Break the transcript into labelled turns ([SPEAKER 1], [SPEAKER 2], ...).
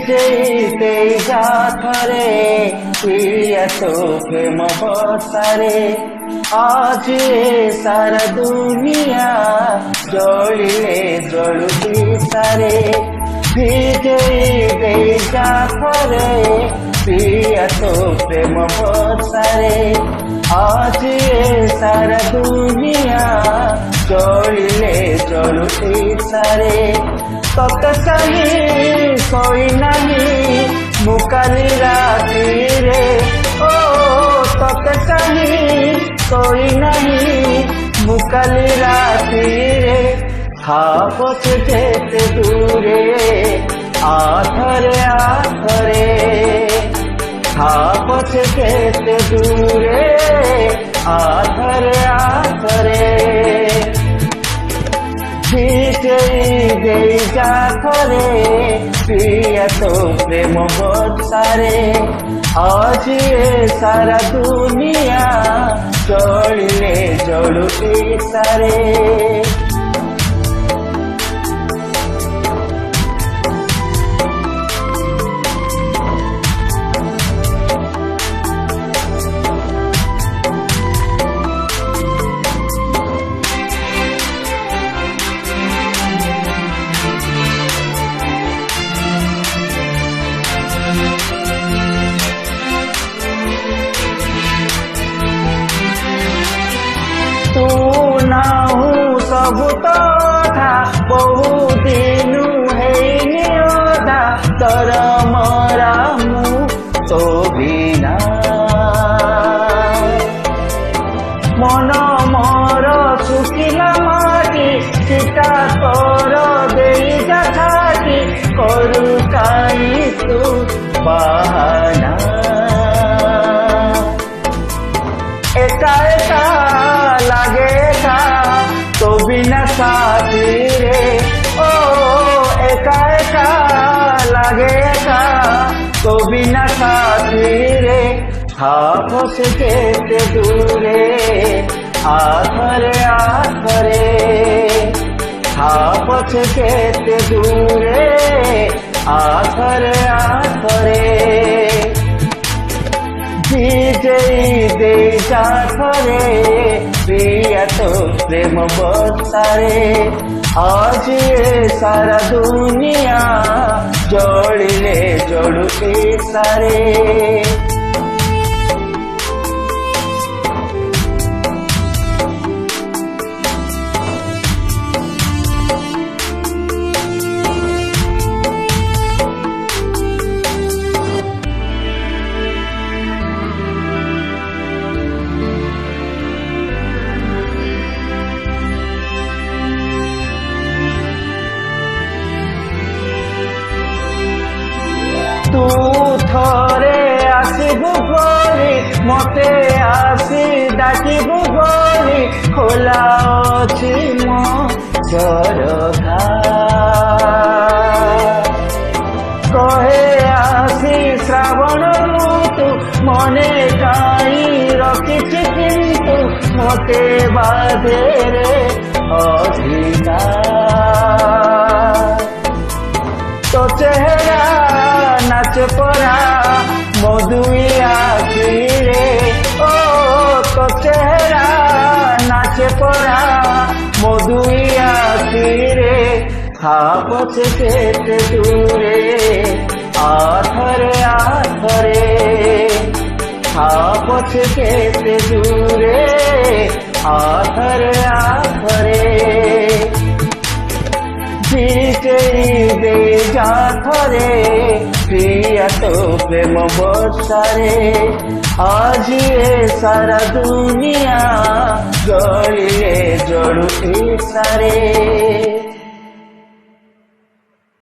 [SPEAKER 1] যেতে যাথরে প্রিয়া তো প্রেম বসারে আজ সারা দুনিয়া জলিলে জলুতি সারে যেতে যাথরে প্রিয়া তো প্রেম বসারে আজ সারা দুনিয়া জলিলে জলুতি সারে তোকে চাহি কই নাহি মুকালি রাতি রে ও তোকে চাহি কই নাহি মুকালি রাতি রে থাপছ যেতে দূরে আথরে আথরে থাপছ যেতে দূরে আথরে আথরে যেই যাথরে প্রিয়া তো প্রেম বসারে আজ সারা দুনিয়া জলিলে জলুতি সারে तू नाहू सब तथा बहु दिनु हेनी अधा तर मरा मु तो बिना मन मोर सुखिला माटी सीता तोर देई जाथाटी करू काई तू बहाना एका एका लागे का तो बिना साथी रे ओ एका एका लागे का तो बिना साथी रे थापस जेते दूरे आथरे आथरे थापस जेते दूरे आथरे आथरे दे जाथरे प्रिया तो प्रेम बसारे आज सारा दुनिया जलिले जलुति सारे तू थरे आसबु बोली मते आसी डाकिबु बोली खोला अछि मो झरका कहे आसी श्रावण ऋतु मने काई रखिछि किंतु मते बाधे रे अधिकार तो चेहरा नाच परा मधुई आखी रे ओ तो चेहरा नाच परा मधुई आखी रे थापछ जेते दूरे आथरे आथरे थापछ जेते दूरे आथरे आथरे दे जाथरे प्रिया तो प्रेम बसारे आज सारा दुनिया जलिले जलुति सारे।